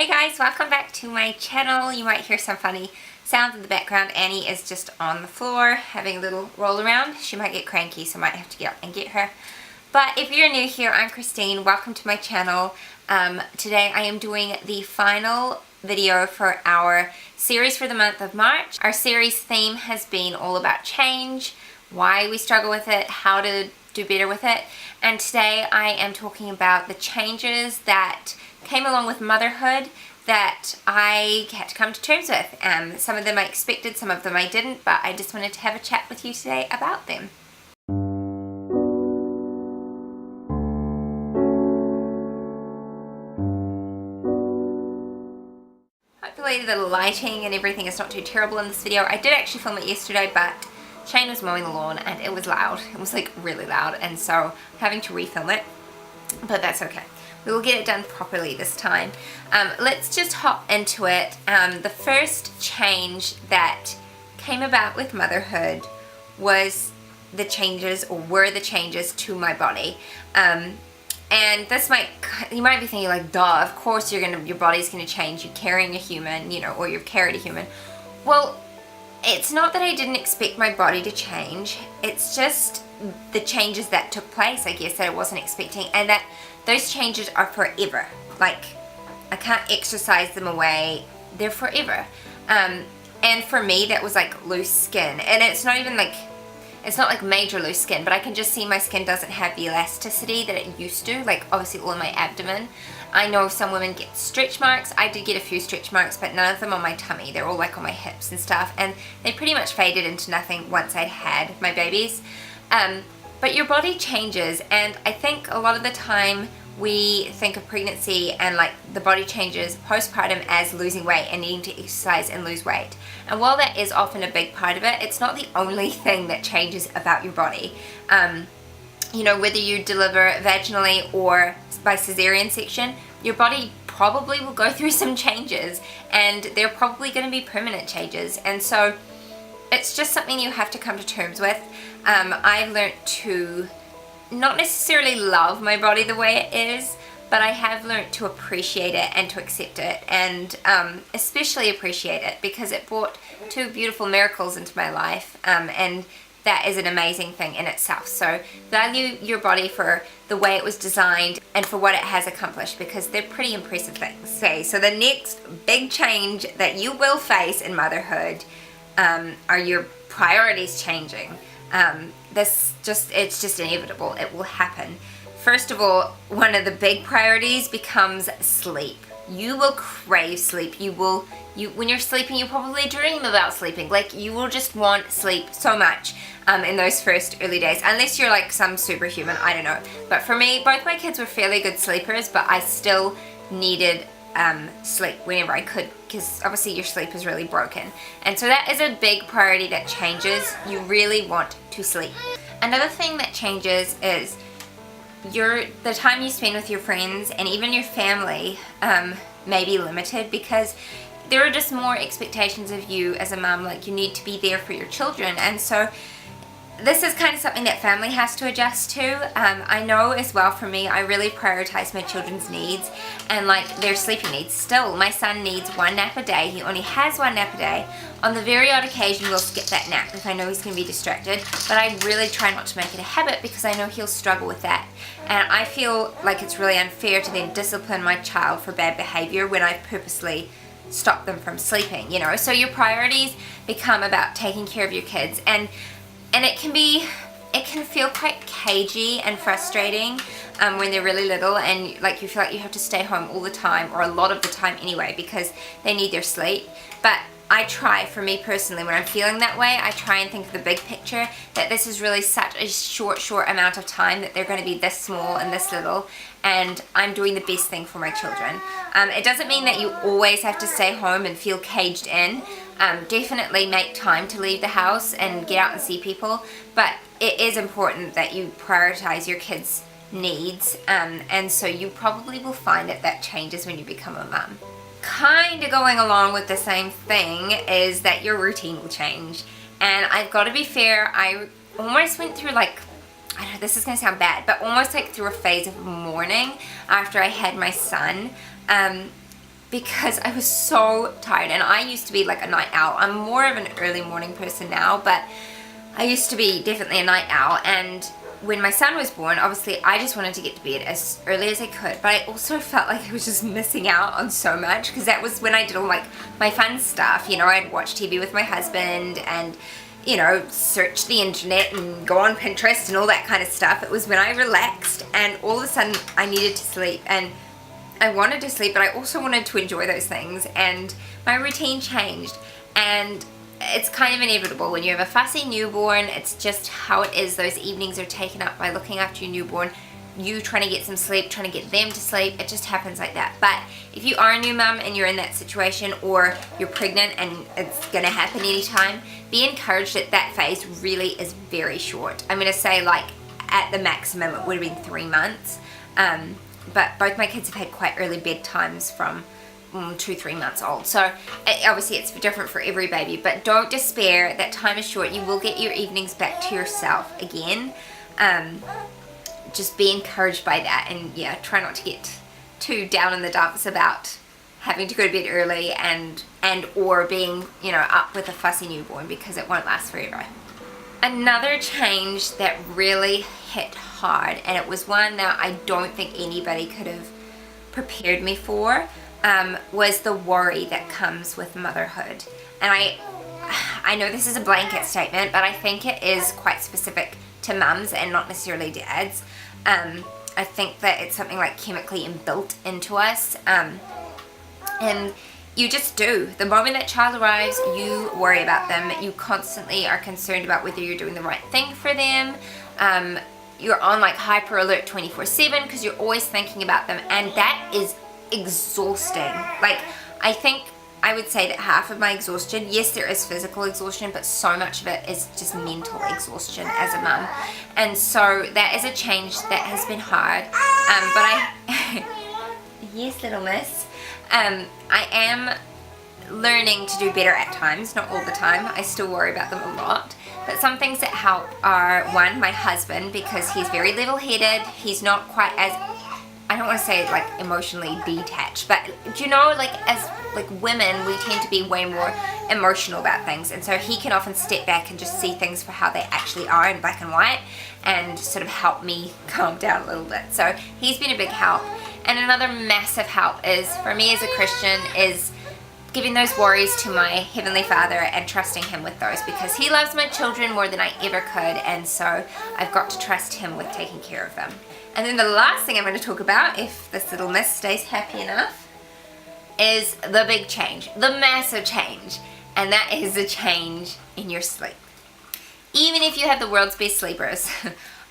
Hey guys, welcome back to my channel. You might hear some funny sounds in the background. Annie is just on the floor having a little roll around. She might get cranky, so I might have to get up and get her. But if you're new here, I'm Christine. Welcome to my channel. Today I am doing the final video for our series for the month of March. Our series theme has been all about change, why we struggle with it, how to do better with it. And today I am talking about the changes that came along with motherhood that I had to come to terms with. Some of them I expected, some of them I didn't, but I just wanted to have a chat with you today about them. Hopefully the lighting and everything is not too terrible in this video. I did actually film it yesterday, but Shane was mowing the lawn and it was loud. It was like really loud, and so I'm having to refilm it, but that's okay. We will get it done properly this time. Let's just hop into it. The first change that came about with motherhood was the changes, or were the changes to my body. And this you might be thinking like, duh, of course your body's gonna change. You're carrying a human, you know, or you've carried a human. Well, it's not that I didn't expect my body to change. It's just the changes that took place, I guess, that I wasn't expecting, and that those changes are forever. Like, I can't exercise them away. They're forever. And for me, that was like loose skin. And it's not even like, it's not like major loose skin, but I can just see my skin doesn't have the elasticity that it used to, like obviously all in my abdomen. I know some women get stretch marks. I did get a few stretch marks, but none of them on my tummy. They're all like on my hips and stuff. And they pretty much faded into nothing once I'd had my babies. But your body changes, and I think a lot of the time we think of pregnancy and like the body changes postpartum as losing weight and needing to exercise and lose weight. And while that is often a big part of it, it's not the only thing that changes about your body. You know, whether you deliver vaginally or by cesarean section, your body probably will go through some changes, and they're probably going to be permanent changes. And so it's just something you have to come to terms with. I've learned to not necessarily love my body the way it is, but I have learned to appreciate it and to accept it, and especially appreciate it because it brought two beautiful miracles into my life, and that is an amazing thing in itself. So value your body for the way it was designed and for what it has accomplished, because they're pretty impressive things. Okay, so the next big change that you will face in motherhood are your priorities changing. It's just inevitable. It will happen. First of all, one of the big priorities becomes sleep. You will crave sleep. When you're sleeping, you probably dream about sleeping. Like, you will just want sleep so much in those first early days, unless you're like some superhuman, I don't know. But for me, both my kids were fairly good sleepers, but I still needed sleep whenever I could, because obviously your sleep is really broken. And so that is a big priority that changes. You really want to sleep. Another thing that changes is the time you spend with your friends and even your family may be limited, because there are just more expectations of you as a mom. Like, you need to be there for your children, and so this is kind of something that family has to adjust to. I know as well, for me, I really prioritize my children's needs and like their sleeping needs. Still, my son needs one nap a day. He only has one nap a day. On the very odd occasion, we'll skip that nap if I know he's going to be distracted, but I really try not to make it a habit because I know he'll struggle with that. And I feel like it's really unfair to then discipline my child for bad behavior when I've purposely stopped them from sleeping, you know. So your priorities become about taking care of your kids, and it can feel quite cagey and frustrating when they're really little, and like you feel like you have to stay home all the time, or a lot of the time anyway, because they need their sleep. But I try, for me personally, when I'm feeling that way, I try and think of the big picture, that this is really such a short amount of time, that they're going to be this small and this little, and I'm doing the best thing for my children. It doesn't mean that you always have to stay home and feel caged in. Definitely make time to leave the house and get out and see people, but it is important that you prioritize your kids' needs, and so you probably will find that changes when you become a mom. Kind of going along with the same thing is that your routine will change, and I've got to be fair, I almost went through like, I know this is going to sound bad, but almost like through a phase of mourning after I had my son. because I was so tired. And I used to be like a night owl. I'm more of an early morning person now, but I used to be definitely a night owl. And when my son was born, obviously I just wanted to get to bed as early as I could, but I also felt like I was just missing out on so much, because that was when I did all like my fun stuff. You know, I'd watch TV with my husband and, you know, search the internet and go on Pinterest and all that kind of stuff. It was when I relaxed, and all of a sudden I needed to sleep, and I wanted to sleep, but I also wanted to enjoy those things, and my routine changed. And it's kind of inevitable when you have a fussy newborn. It's just how it is. Those evenings are taken up by looking after your newborn, you trying to get some sleep, trying to get them to sleep. It just happens like that. But if you are a new mum and you're in that situation, or you're pregnant and it's gonna happen anytime, be encouraged that that phase really is very short. I'm gonna say, like, at the maximum it would have been 3 months, but both my kids have had quite early bedtimes from 2-3 months old, so obviously it's different for every baby. But don't despair, that time is short. You will get your evenings back to yourself again. Just be encouraged by that, and yeah, try not to get too down in the dumps about having to go to bed early and or being, you know, up with a fussy newborn, because it won't last forever. Another change that really hit hard, and it was one that I don't think anybody could have prepared me for, was the worry that comes with motherhood. And I know this is a blanket statement, but I think it is quite specific to mums and not necessarily dads. I think that it's something like chemically inbuilt into us, and you just do. The moment that child arrives, you worry about them. You constantly are concerned about whether you're doing the right thing for them. You're on like hyper alert 24/7 because you're always thinking about them, and that is exhausting. Like, I would say that half of my exhaustion, yes, there is physical exhaustion, but so much of it is just mental exhaustion as a mum. And so that is a change that has been hard. But yes, little miss, I am learning to do better at times, not all the time. I still worry about them a lot. But some things that help are, one, my husband, because he's very level-headed. He's not quite as, I don't want to say like emotionally detached, but you know, like as like women, we tend to be way more emotional about things, and so he can often step back and just see things for how they actually are in black and white, and sort of help me calm down a little bit. So he's been a big help. And another massive help is, for me as a Christian, is giving those worries to my Heavenly Father and trusting Him with those, because He loves my children more than I ever could, and so I've got to trust Him with taking care of them. And then the last thing I'm going to talk about, if this little miss stays happy enough, is the big change, the massive change, and that is the change in your sleep. Even if you have the world's best sleepers,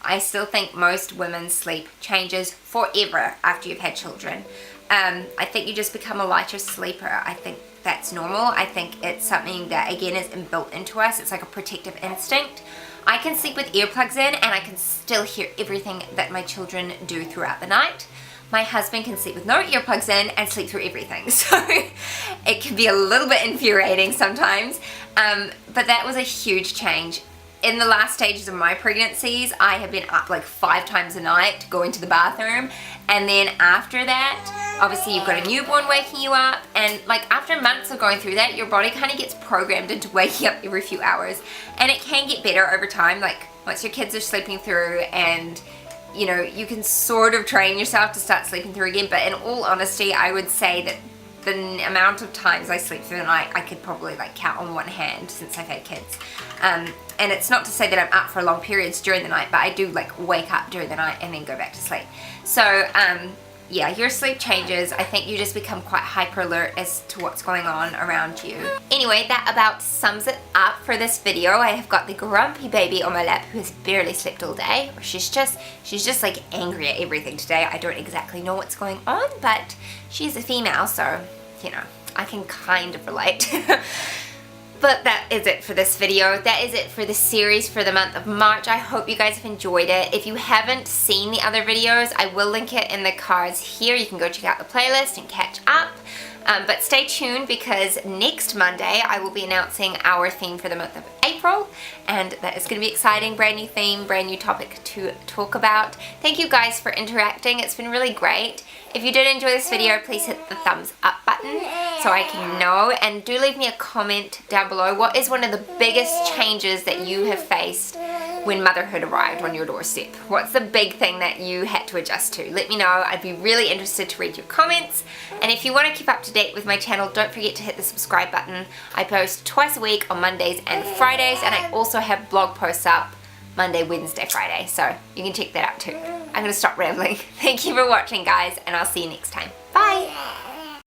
I still think most women's sleep changes forever after you've had children. I think you just become a lighter sleeper. I think that's normal. I think it's something that, again, is inbuilt into us. It's like a protective instinct. I can sleep with earplugs in and I can still hear everything that my children do throughout the night. My husband can sleep with no earplugs in and sleep through everything. So it can be a little bit infuriating sometimes. But that was a huge change. In the last stages of my pregnancies, I have been up like 5 times a night going to the bathroom. And then after that, obviously you've got a newborn waking you up. And like after months of going through that, your body kind of gets programmed into waking up every few hours. And it can get better over time. Like once your kids are sleeping through, and you know, you can sort of train yourself to start sleeping through again. But in all honesty, I would say that the amount of times I sleep through the night, I could probably like count on one hand since I've had kids. And it's not to say that I'm up for long periods during the night, but I do like wake up during the night and then go back to sleep. So yeah, your sleep changes. I think you just become quite hyper alert as to what's going on around you. Anyway, that about sums it up for this video. I have got the grumpy baby on my lap who has barely slept all day. She's just like angry at everything today. I don't exactly know what's going on, but she's a female, so you know, I can kind of relate. But that is it for this video. That is it for the series for the month of March. I hope you guys have enjoyed it. If you haven't seen the other videos, I will link it in the cards here. You can go check out the playlist and catch up. But stay tuned, because next Monday I will be announcing our theme for the month of April. and that is going to be exciting. Brand new theme, brand new topic to talk about. Thank you guys for interacting. It's been really great. If you did enjoy this video, please hit the thumbs up button so I can know, and do leave me a comment down below. What is one of the biggest changes that you have faced when motherhood arrived on your doorstep? What's the big thing that you had to adjust to? Let me know. I'd be really interested to read your comments. And if you want to keep up to date with my channel, don't forget to hit the subscribe button. I post twice a week on Mondays and Fridays, and I also have blog posts up Monday, Wednesday, Friday, so you can check that out too. I'm going to stop rambling. Thank you for watching, guys, and I'll see you next time. Bye!